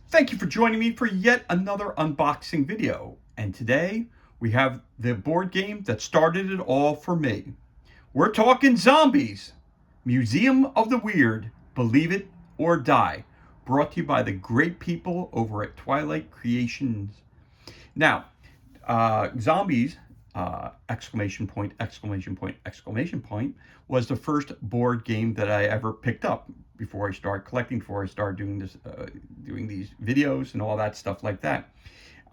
Thank you for joining me for yet another unboxing video. And today we have the board game that started it all for me. We're talking Zombies, Museum of the Weird, Believe It or Die, brought to you by the great people over at Twilight Creations. Now, Zombies, exclamation point, exclamation point, exclamation point, was the first board game that I ever picked up before I started collecting, before I started doing this, doing these videos and all that stuff like that.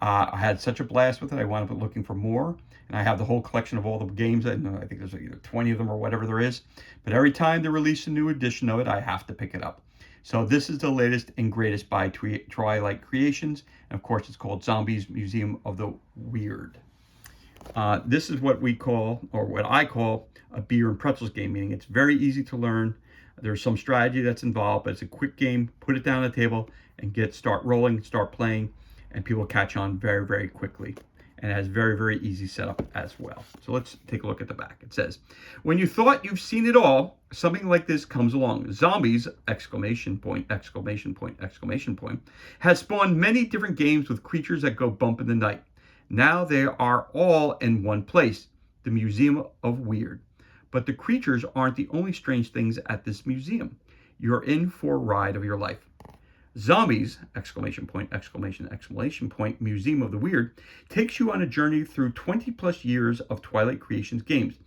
I had such a blast with it. I wound up looking for more, and I have the whole collection of all the games. I think there's either 20 of them or whatever there is. But every time they release a new edition of it, I have to pick it up. So this is the latest and greatest by Twilight Creations, and of course it's called Zombies Museum of the Weird. This is what we call, or what I call, a beer and pretzels game, meaning it's very easy to learn. There's some strategy that's involved, but it's a quick game. Put it down on the table and start rolling, start playing, and people catch on very, very quickly. And it has very, very easy setup as well. So let's take a look at the back. It says, when you thought you've seen it all, something like this comes along. Zombies, exclamation point, exclamation point, exclamation point, has spawned many different games with creatures that go bump in the night. Now they are all in one place, the Museum of Weird. But the creatures aren't the only strange things at this museum. You're in for a ride of your life. Zombies, exclamation point, exclamation, exclamation point, Museum of the Weird, takes you on a journey through 20 plus years of Twilight Creations games.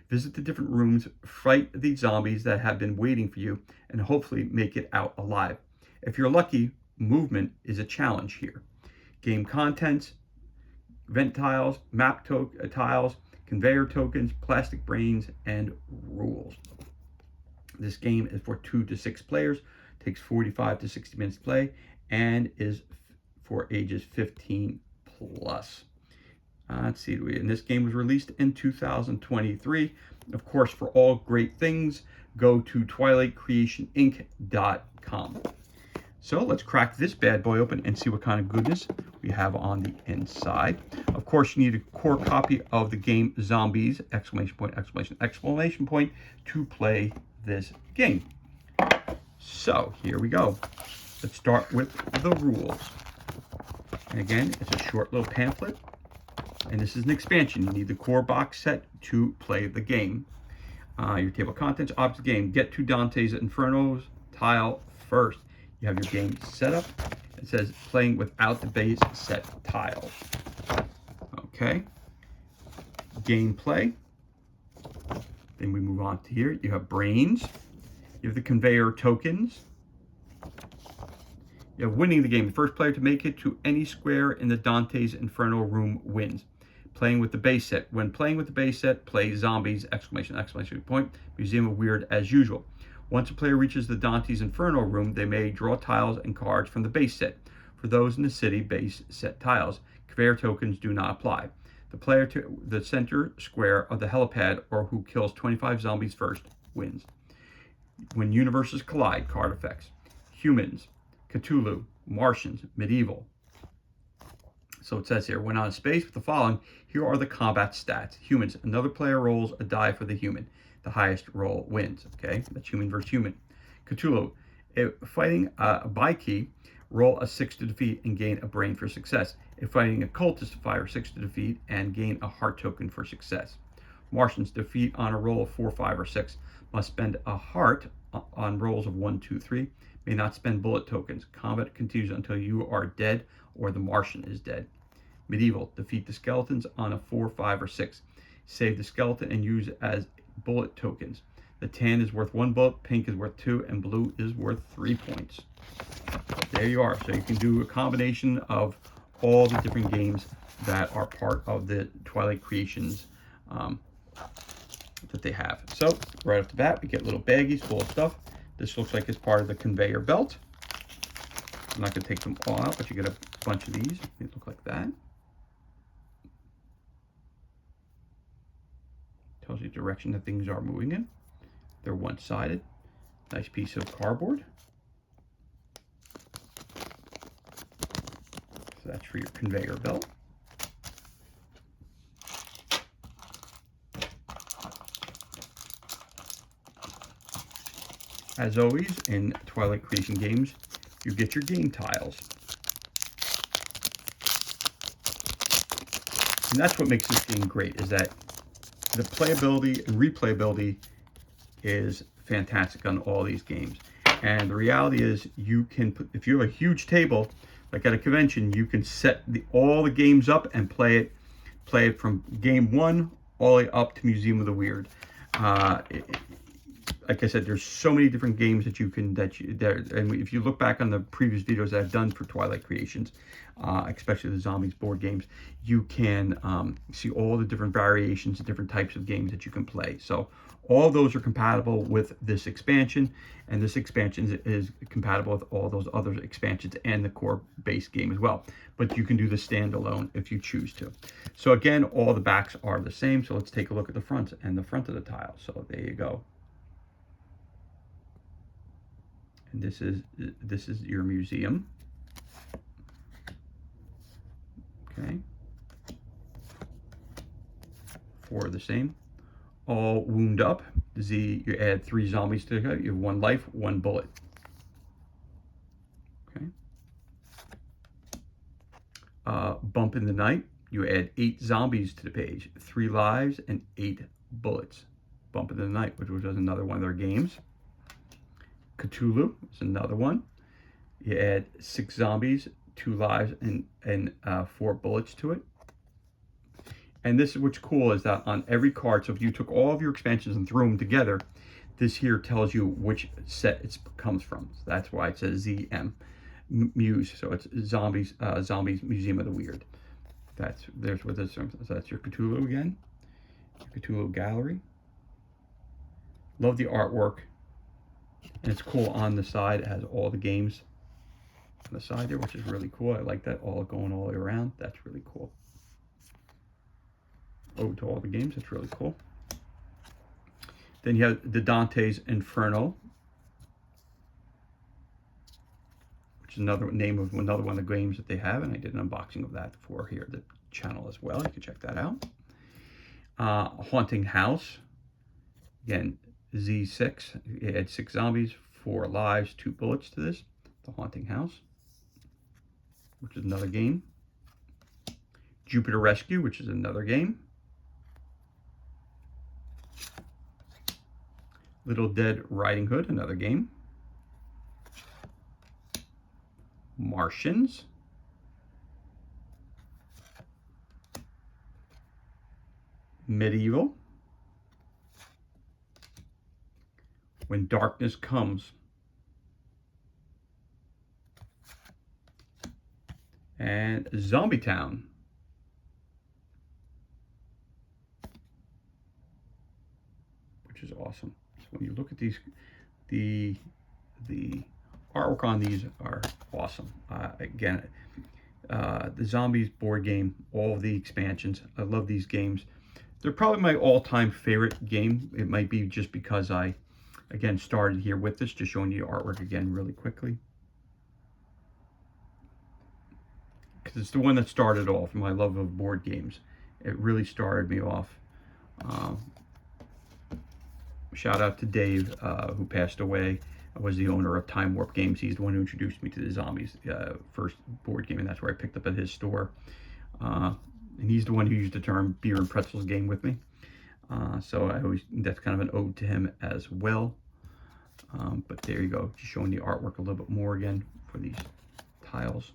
Visit the different rooms, fight the zombies that have been waiting for you, and hopefully make it out alive. If you're lucky, movement is a challenge here. Game contents, vent tiles, map tiles, conveyor tokens, plastic brains, and rules. This game is for 2 to 6 players, takes 45 to 60 minutes to play, and is for ages 15 plus. Let's see, and this game was released in 2023. Of course, for all great things, go to twilightcreationinc.com. So let's crack this bad boy open and see what kind of goodness we have on the inside. Of course, you need a core copy of the game Zombies, exclamation point, exclamation, exclamation point, to play this game. So here we go. Let's start with the rules. And again, it's a short little pamphlet. And this is an expansion. You need the core box set to play the game. Your table of contents, object game, get to Dante's Inferno's tile first. You have your game set up. It says playing without the base set tiles. Okay. Gameplay. Then we move on to here. You have brains. You have the conveyor tokens. You have winning the game. The first player to make it to any square in the Dante's Inferno room wins. Playing with the base set. When playing with the base set, play Zombies, exclamation, exclamation point, Museum of Weird as usual. Once a player reaches the Dante's Inferno room, they may draw tiles and cards from the base set. For those in the city base set tiles, conveyor tokens do not apply. The player to the center square of the helipad or who kills 25 zombies first wins. When universes collide, card effects. Humans, Cthulhu, Martians, medieval. So it says here, when on a space with the following, here are the combat stats. Humans, another player rolls a die for the human. The highest roll wins. Okay, that's human versus human. Cthulhu, if fighting a Baiki, roll a 6 to defeat and gain a brain for success. If fighting a cultist, fire 6 to defeat and gain a heart token for success. Martians, defeat on a roll of 4, 5, or 6. Must spend a heart on rolls of 1, 2, 3. May not spend bullet tokens. Combat continues until you are dead or the Martian is dead. Medieval, defeat the skeletons on a 4, 5, or 6. Save the skeleton and use as bullet tokens. The tan is worth 1 bullet, pink is worth 2, and blue is worth 3 points. There you are. So you can do a combination of all the different games that are part of the Twilight Creations that they have. So right off the bat, we get little baggies full of stuff. This looks like it's part of the conveyor belt. I'm not going to take them all out, but you get a bunch of these. They look like that. Tells you the direction that things are moving in. They're one-sided. Nice piece of cardboard. So that's for your conveyor belt. As always, in Twilight Creation games, you get your game tiles. And that's what makes this game great, is that the playability and replayability is fantastic on all these games. And the reality is, you can put, if you have a huge table, like at a convention, you can set all the games up and play it from game 1 all the way up to Museum of the Weird. Like I said, there's so many different games that you can, and if you look back on the previous videos that I've done for Twilight Creations, especially the Zombies board games, you can see all the different variations and different types of games that you can play. So all those are compatible with this expansion, and this expansion is compatible with all those other expansions and the core base game as well. But you can do the standalone if you choose to. So again, all the backs are the same. So let's take a look at the front and the front of the tile. So there you go. And this is your museum. Okay. 4 are the same. All wound up. You add 3 zombies to it. You have 1 life, 1 bullet. Okay. Bump in the night. You add 8 zombies to the page, 3 lives and 8 bullets. Bump in the night, which was another one of their games. Cthulhu is another one. You add 6 zombies, 2 lives, and 4 bullets to it. And this is what's cool, is that on every card, so if you took all of your expansions and threw them together, this here tells you which set it comes from. So that's why it says ZM Muse. So it's Zombies Museum of the Weird. There's what this. So that's your Cthulhu again. Your Cthulhu gallery. Love the artwork. And it's cool on the side. It has all the games on the side there, which is really cool. I like that, all going all the way around. That's really cool. Ode to all the games. That's really cool. Then you have the Dante's Inferno, which is another name of another one of the games that they have, and I did an unboxing of that for here the channel as well. You can check that out. Haunting House. Again, Z6. You add 6 zombies, 4 lives, 2 bullets to this. The Haunting House, which is another game. Jupiter Rescue, which is another game. Little Dead Riding Hood, another game. Martians. Medieval. When Darkness Comes. And Zombie Town. Which is awesome. So when you look at these, the artwork on these are awesome. Again, the Zombies board game, all of the expansions, I love these games. They're probably my all-time favorite game. It might be just because I, again, started here with this, just showing you artwork again really quickly. Because it's the one that started off my love of board games. It really started me off. Shout out to Dave, who passed away. I was the owner of Time Warp Games. He's the one who introduced me to the Zombies first board game, and that's where I picked up at his store. And he's the one who used the term beer and pretzels game with me. So that's kind of an ode to him as well. But there you go, just showing the artwork a little bit more again for these tiles.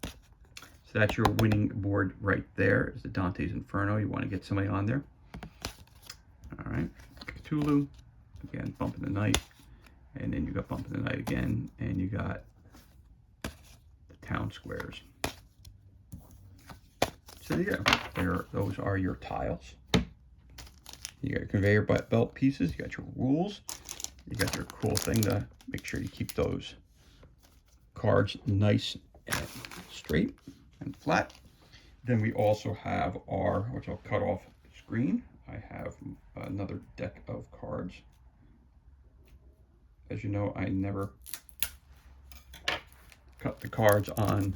So that's your winning board right there, is the Dante's Inferno. You want to get somebody on there. All right, Cthulhu, again, Bump in the Night, and then you got Bump in the Night again, and you got the town squares. So yeah, those are your tiles. You got your conveyor belt pieces, you got your rules, you got your cool thing to make sure you keep those cards nice and straight and flat. Then we also have our, which I'll cut off the screen, I have another deck of cards. As you know, I never cut the cards on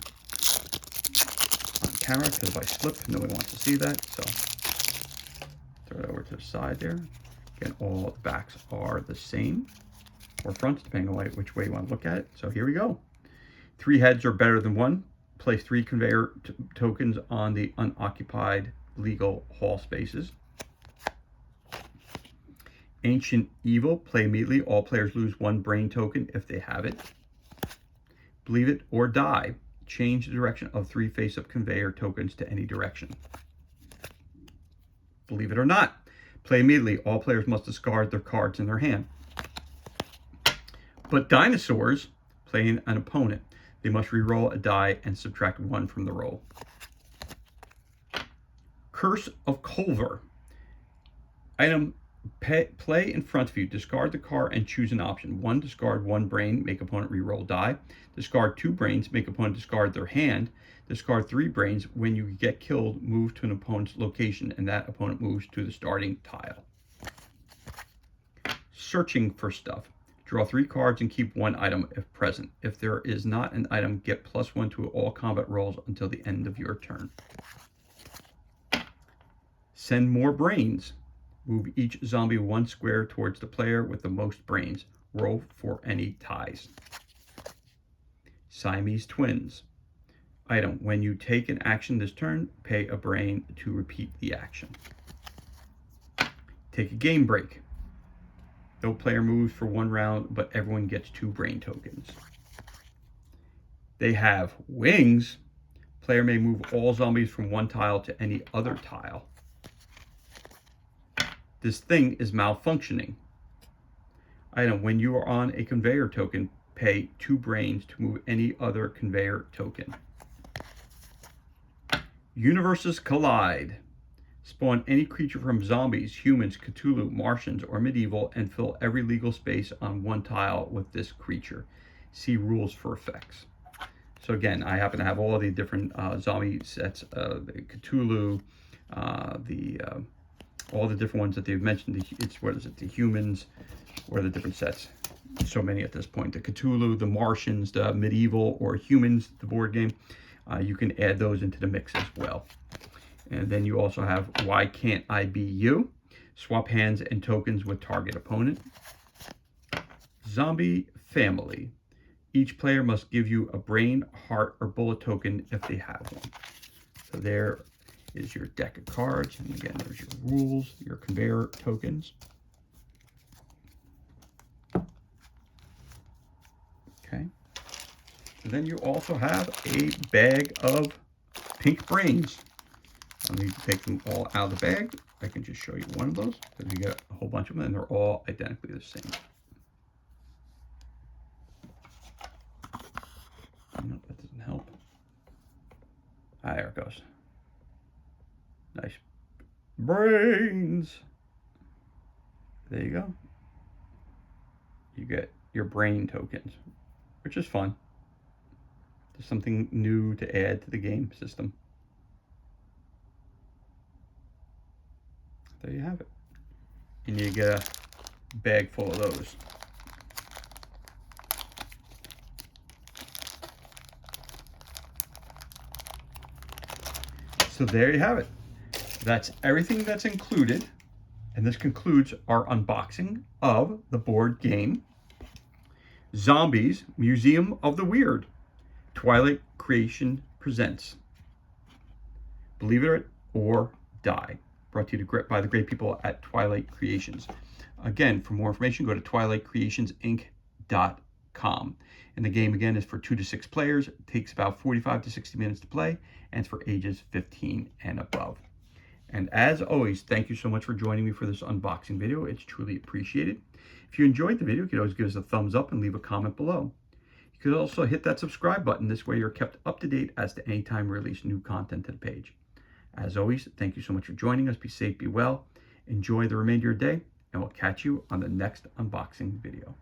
camera because if I slip, nobody wants to see that. So throw it over to the side there. Again, all the backs are the same, or fronts, depending on which way you want to look at it. So here we go. 3 heads are better than 1. Place 3 conveyor tokens on the unoccupied legal hall spaces. Ancient Evil, play immediately. All players lose 1 brain token if they have it. Believe It or Die, change the direction of 3 face-up conveyor tokens to any direction. Believe It or Not, play immediately. All players must discard their cards in their hand. But Dinosaurs, playing an opponent. They must re-roll a die and subtract 1 from the roll. Curse of Culver. Item, play in front of you. Discard the card and choose an option. 1, discard 1 brain, make opponent re-roll die. Discard 2 brains, make opponent discard their hand. Discard 3 brains. When you get killed, move to an opponent's location, and that opponent moves to the starting tile. Searching for stuff. Draw 3 cards and keep 1 item if present. If there is not an item, get +1 to all combat rolls until the end of your turn. Send more brains. Move each zombie 1 square towards the player with the most brains. Roll for any ties. Siamese Twins. Item, when you take an action this turn, pay a brain to repeat the action. Take a game break. No player moves for 1 round, but everyone gets 2 brain tokens. They have wings. Player may move all zombies from 1 tile to any other tile. This thing is malfunctioning. Item, when you are on a conveyor token, pay 2 brains to move any other conveyor token. Universes collide. Spawn any creature from zombies, humans, Cthulhu, Martians, or medieval, and fill every legal space on 1 tile with this creature. See rules for effects. So again, I happen to have all the different zombie sets, the Cthulhu, all the different ones that they've mentioned. It's, what is it, the humans, or the different sets. So many at this point. The Cthulhu, the Martians, the medieval, or humans, the board game. You can add those into the mix as well. And then you also have Why Can't I Be You? Swap hands and tokens with target opponent. Zombie Family. Each player must give you a brain, heart, or bullet token if they have one. So there is your deck of cards. And again, there's your rules, your conveyor tokens. Okay. And then you also have a bag of pink brains. I need to take them all out of the bag. I can just show you one of those, because you get a whole bunch of them, and they're all identically the same. No, that doesn't help. Ah, there it goes. Nice. Brains. There you go. You get your brain tokens, which is fun. There's something new to add to the game system. There you have it. And you get a bag full of those. So there you have it. That's everything that's included. And this concludes our unboxing of the board game Zombies Museum of the Weird. Twilight Creation presents Believe It or Die. Brought to you by the great people at Twilight Creations. Again, for more information, go to twilightcreationsinc.com. And the game, again, is for 2 to 6 players. It takes about 45 to 60 minutes to play, and it's for ages 15 and above. And as always, thank you so much for joining me for this unboxing video. It's truly appreciated. If you enjoyed the video, you can always give us a thumbs up and leave a comment below. You could also hit that subscribe button. This way you're kept up to date as to any time we release new content to the page. As always, thank you so much for joining us. Be safe, be well, enjoy the remainder of your day, and we'll catch you on the next unboxing video.